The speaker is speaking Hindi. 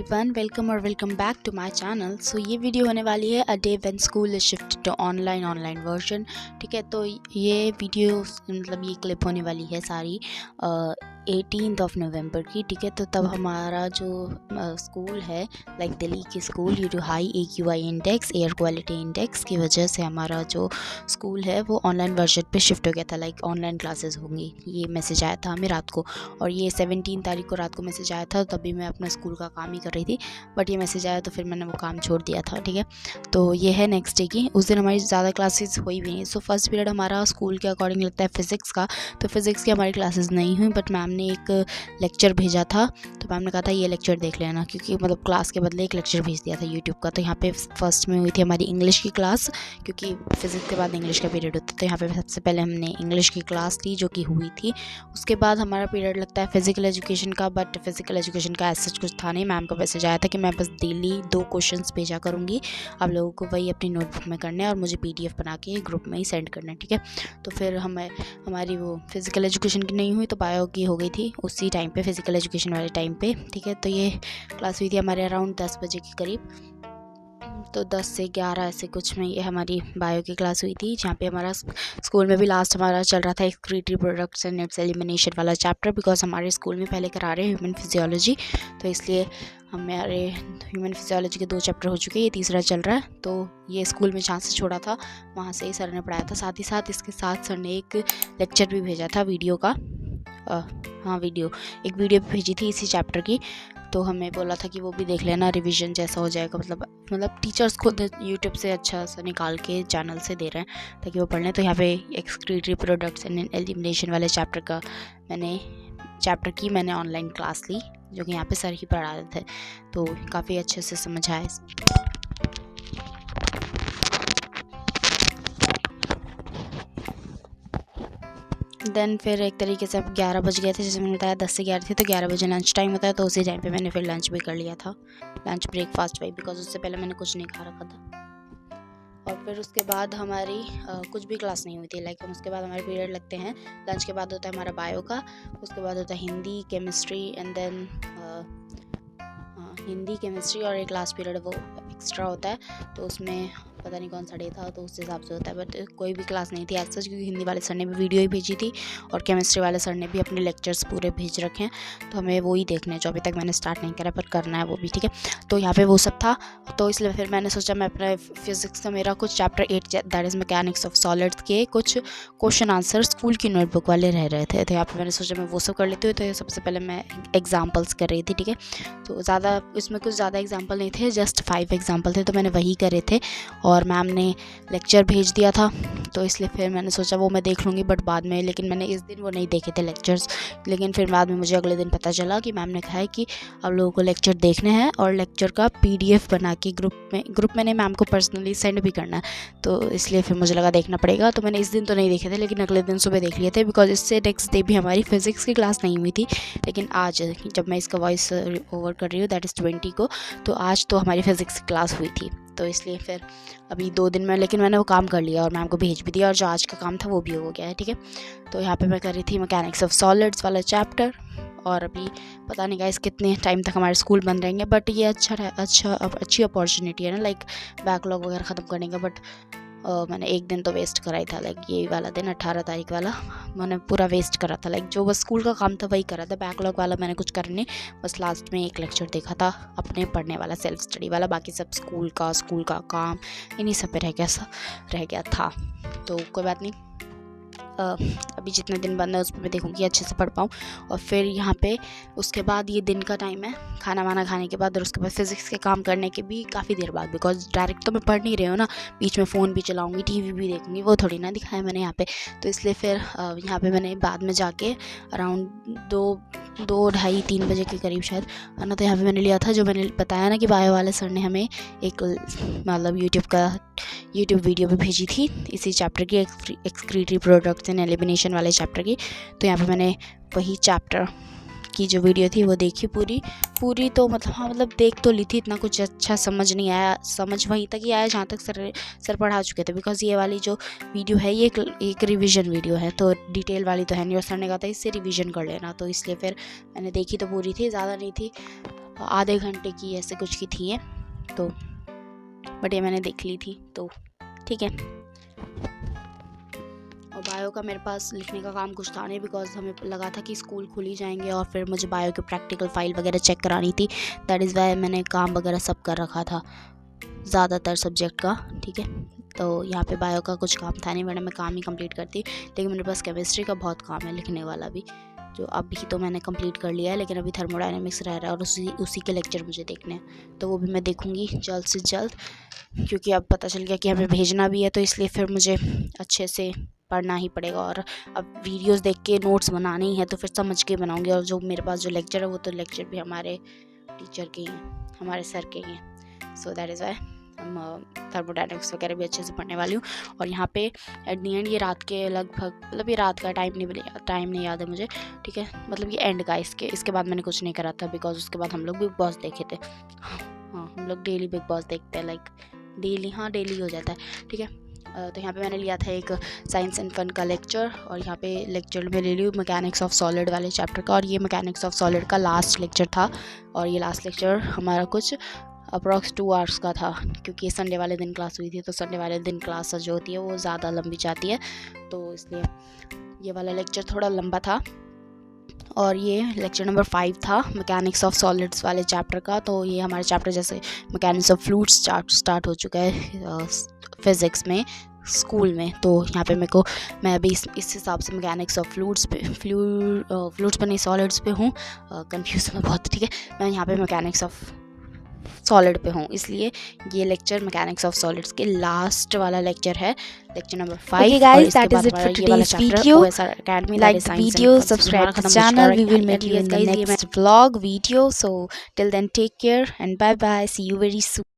Everyone, welcome back to my channel. So ये वीडियो होने वाली है a day when school is shift to online version. ठीक है, तो ये वीडियो मतलब ये क्लिप होने वाली है सारी 18th ऑफ नवंबर की। ठीक है, तो तब हमारा जो स्कूल है लाइक दिल्ली की school due to high AQI index, air quality index की वजह से हमारा जो स्कूल है वो ऑनलाइन वर्जन पे शिफ्ट हो गया था। लाइक ऑनलाइन क्लासेस होंगी, ये मैसेज आया था हमें रात को, और ये 17 तारीख को रात को मैसेज आया था। तभी मैं अपना स्कूल का काम ही कर रही थी, बट ये मैसेज आया तो फिर मैंने वो काम छोड़ दिया था। ठीक है, तो ये है नेक्स्ट डे की। उस दिन हमारी ज़्यादा क्लासेस हुई भी नहीं। सो फर्स्ट पीरियड हमारा स्कूल के अकॉर्डिंग लगता है फिज़िक्स का, तो फिज़िक्स की हमारी क्लासेस नहीं हुई, बट मैम ने एक लेक्चर भेजा था। तो मैम ने कहा था ये लेक्चर देख लेना, क्योंकि मतलब क्लास के बदले एक लेक्चर भेज दिया था यूट्यूब का। तो यहाँ पे फर्स्ट में हुई थी हमारी इंग्लिश की क्लास, क्योंकि फिज़िक्स के बाद इंग्लिश का पीरियड होता है। तो यहाँ पे सबसे पहले हमने इंग्लिश की क्लास ली जो कि हुई थी। उसके बाद हमारा पीरियड लगता है फिज़िकल एजुकेशन का, बट फिज़िकल एजुकेशन का ऐसा कुछ था नहीं। मैम का मैसेज आया था कि मैं बस डेली 2 क्वेश्चंस भेजा करूँगी, आप लोगों को वही अपनी नोटबुक में करना है और मुझे PDF बना के ग्रुप में ही सेंड करना है। ठीक है, तो फिर हमारी वो फिज़िकल एजुकेशन की नहीं हुई, तो बायो की हो गई थी उसी टाइम पे, फिज़िकल एजुकेशन वाले टाइम पे। ठीक है, तो ये क्लास हुई थी हमारे अराउंड 10 बजे के करीब, तो 10 से 11 ऐसे कुछ में ये हमारी बायो की क्लास हुई थी, जहाँ पे हमारा स्कूल में भी लास्ट हमारा चल रहा था excretory products and it's elimination वाला चैप्टर, बिकॉज हमारे स्कूल में पहले करा रहे हैं ह्यूमन फिजियोलॉजी, तो इसलिए हमारे ह्यूमन फिजियोलॉजी के 2 चैप्टर हो चुके हैं, ये तीसरा चल रहा है। तो ये स्कूल में जहाँ से छोड़ा था वहाँ से ही सर ने पढ़ाया था। साथ ही साथ इसके साथ सर ने एक लेक्चर भी भेजा था वीडियो का, एक वीडियो भी भेजी थी इसी चैप्टर की। तो हमें बोला था कि वो भी देख लेना, रिवीजन जैसा हो जाएगा। मतलब टीचर्स खुद यूट्यूब से अच्छा सा निकाल के चैनल से दे रहे हैं ताकि वो पढ़ लें। तो यहाँ पे एक्सक्रीटरी प्रोडक्ट्स एंड एलिमिनेशन वाले चैप्टर की मैंने ऑनलाइन क्लास ली, जो कि यहाँ पे सर ही पढ़ा रहे थे, तो काफ़ी अच्छे से समझ आए। देन फिर एक तरीके से अब 11 बज गए थे, जैसे मैंने बताया 10 से 11 थे, तो 11 बजे लंच टाइम होता है, तो उसी टाइम पे मैंने फिर लंच भी कर लिया था, लंच ब्रेकफास्ट वाई, बिकॉज उससे पहले मैंने कुछ नहीं खा रखा था। और फिर उसके बाद हमारी कुछ भी क्लास नहीं हुई थी। लाइक उसके बाद हमारे पीरियड लगते हैं, लंच के बाद होता है हमारा बायो का, उसके बाद होता है Hindi, chemistry, and then Hindi, chemistry, और एक लास्ट पीरियड वो एक्स्ट्रा होता है, तो उसमें पता नहीं कौन सा डे था, तो उस हिसाब से होता है। बट कोई भी क्लास नहीं थी ऐसा, क्योंकि हिंदी वाले सर ने भी वीडियो ही भेजी थी और केमिस्ट्री वाले सर ने भी अपने लेक्चर्स पूरे भेज रखे हैं, तो हमें वो ही देखने हैं जो अभी तक मैंने स्टार्ट नहीं करा, पर करना है वो भी। ठीक है, तो यहाँ पे वो सब था, तो इसलिए फिर मैंने सोचा मैं अपना फिजिक्स का मेरा कुछ chapter 8 that is mechanics of solids के कुछ क्वेश्चन आंसर स्कूल की नोटबुक वाले रह रहे थे, तो यहाँ पे मैंने सोचा मैं वो सब कर लेती हूँ। तो सबसे पहले मैं एग्जाम्पल्स कर रही थी। ठीक है, तो इसमें कुछ ज़्यादा एग्जाम्पल नहीं थे, जस्ट 5 एग्जाम्पल थे, तो मैंने वही करे थे, और मैम ने लेक्चर भेज दिया था, तो इसलिए फिर मैंने सोचा वो मैं देख लूँगी, बट बाद में, लेकिन मैंने इस दिन वो नहीं देखे थे लेक्चर्स। लेकिन फिर बाद में मुझे अगले दिन पता चला कि मैम ने कहा है कि आप लोगों को लेक्चर देखने हैं और लेक्चर का PDF बना के ग्रुप में नहीं, मैम को पर्सनली सेंड भी करना है, तो इसलिए फिर मुझे लगा देखना पड़ेगा। तो मैंने इस दिन तो नहीं देखे थे, लेकिन अगले दिन सुबह देख लिए थे, बिकॉज इससे नेक्स्ट डे भी हमारी फिज़िक्स की क्लास नहीं हुई थी। लेकिन आज जब मैं इसका वॉइस ओवर कर रही हूँ दैट इज़ 20 को, तो आज तो हमारी फिज़िक्स की क्लास हुई थी, तो इसलिए फिर अभी 2 दिन में, लेकिन मैंने वो काम कर लिया और मैम को भेज भी दिया, और जो आज का काम था वो भी हो गया है। ठीक है, तो यहाँ पे मैं कर रही थी मैकेनिक्स ऑफ सॉलिड्स वाला चैप्टर, और अभी पता नहीं गाइस कितने टाइम तक हमारे स्कूल बंद रहेंगे, बट ये अच्छी अपॉर्चुनिटी है ना, लाइक बैकलॉग वगैरह ख़त्म करने का। बट मैंने एक दिन तो वेस्ट करा ही था, लाइक ये वाला दिन 18 तारीख वाला मैंने पूरा वेस्ट करा था। लाइक जो बस स्कूल का काम था वही करा था, बैकलॉग वाला मैंने कुछ कर नहीं, बस लास्ट में एक लेक्चर देखा था अपने पढ़ने वाला, सेल्फ स्टडी वाला, बाकी सब स्कूल का काम इन्हीं सब पे रह गया था। तो कोई बात नहीं, अभी जितने दिन बंद है उस पर मैं देखूँगी अच्छे से पढ़ पाऊँ। और फिर यहाँ पे उसके बाद ये दिन का टाइम है खाना वाना खाने के बाद, और उसके बाद फिज़िक्स के काम करने के भी काफ़ी देर बाद, बिकॉज डायरेक्ट तो मैं पढ़ नहीं रही हूँ ना, बीच में फ़ोन भी चलाऊँगी, TV भी देखूँगी, वो थोड़ी ना दिखाया मैंने यहाँ पे। तो इसलिए फिर यहाँ पे मैंने बाद में जाके अराउंड 2-2:30-3 बजे के करीब शायद है ना, तो यहाँ पे मैंने लिया था, जो मैंने बताया ना कि बायो वाले सर ने हमें एक मतलब यूट्यूब वीडियो भी भेजी थी इसी चैप्टर की, एक्सक्रीटरी प्रोडक्ट्स एंड एलिमिनेशन वाले चैप्टर की। तो यहाँ पे मैंने वही चैप्टर की जो वीडियो थी वो देखी पूरी, तो मतलब देख तो ली थी, इतना कुछ अच्छा समझ नहीं आया, समझ वहीं तक ही आया जहाँ तक सर पढ़ा चुके थे, बिकॉज ये वाली जो वीडियो है ये एक रिवीजन वीडियो है, तो डिटेल वाली तो है नहीं, और सर ने कहा था इससे रिवीजन कर लेना, तो इसलिए फिर मैंने देखी तो पूरी थी, ज़्यादा नहीं थी, आधे घंटे की ऐसे कुछ की थी ये, तो बट ये मैंने देख ली थी, तो ठीक है। और बायो का मेरे पास लिखने का काम कुछ था नहीं, बिकॉज हमें लगा था कि स्कूल खुल ही जाएंगे और फिर मुझे बायो की प्रैक्टिकल फाइल वगैरह चेक करानी थी। दैट इज़ वाई मैंने काम वगैरह सब कर रखा था ज़्यादातर सब्जेक्ट का, ठीक है। तो यहाँ पे बायो का कुछ काम था नहीं, वरना मैं काम ही कंप्लीट करती। लेकिन मेरे पास केमिस्ट्री का बहुत काम है लिखने वाला भी, जो अभी तो मैंने कंप्लीट कर लिया है, लेकिन अभी थर्मोडायनेमिक्स रह रहा है और उसी के लेक्चर मुझे देखने हैं, तो वो भी मैं देखूँगी जल्द से जल्द, क्योंकि अब पता चल गया कि हमें भेजना भी है, तो इसलिए फिर मुझे अच्छे से पढ़ना ही पड़ेगा। और अब वीडियोस देख के नोट्स बनाने ही है, तो फिर समझ के बनाऊँगी। और जो मेरे पास जो लेक्चर है वो तो लेक्चर भी हमारे टीचर के ही हैं, हमारे सर के ही हैं। सो दैट इज़ वाई हम थर्मोडायनेमिक्स वगैरह भी अच्छे से पढ़ने वाली हूँ। और यहाँ पे एट दी एंड ये रात के लगभग, मतलब ये रात का टाइम नहीं याद है मुझे, ठीक है, मतलब ये एंड का, इसके बाद मैंने कुछ नहीं करा था, बिकॉज उसके बाद हम लोग बिग बॉस देखे थे। हाँ, हम लोग डेली बिग बॉस देखते हैं, लाइक डेली, हाँ डेली हो जाता है, ठीक है। तो यहाँ पे मैंने लिया था एक साइंस एंड फन का लेक्चर, और यहाँ पे लेक्चर में ले ली मैकेनिक्स ऑफ सॉलिड वाले चैप्टर का, और ये मैकेनिक्स ऑफ सॉलिड का लास्ट लेक्चर था। और ये लास्ट लेक्चर हमारा कुछ अप्रॉक्स 2 आवर्स का था, क्योंकि संडे वाले दिन क्लास हुई थी, तो संडे वाले दिन क्लास जो होती है वो ज़्यादा लंबी जाती है, तो इसलिए ये वाला लेक्चर थोड़ा लंबा था। और ये लेक्चर नंबर 5 था मैकेनिक्स ऑफ सॉलिड्स वाले चैप्टर का। तो ये हमारे चैप्टर जैसे मैकेनिक्स ऑफ फ्लूइड्स स्टार्ट हो चुका है फिज़िक्स में, स्कूल में। तो यहाँ पे मैं अभी इस हिसाब से मैकेनिक्स ऑफ फ्लूइड्स पे नहीं, सॉलिड्स पे हूँ, कंफ्यूज मैं बहुत, ठीक है। मैं यहाँ पे मैकेनिक्स ऑफ सॉलिड पे हूँ, इसलिए ये लेक्चर मैकेनिक्स ऑफ सॉलिड्स के लास्ट वाला लेक्चर है, lecture number 5। Okay guys, that is it for today's video. Like the video, subscribe to the channel. We will meet you in the next vlog video. So till then, take care and bye bye. See you very soon.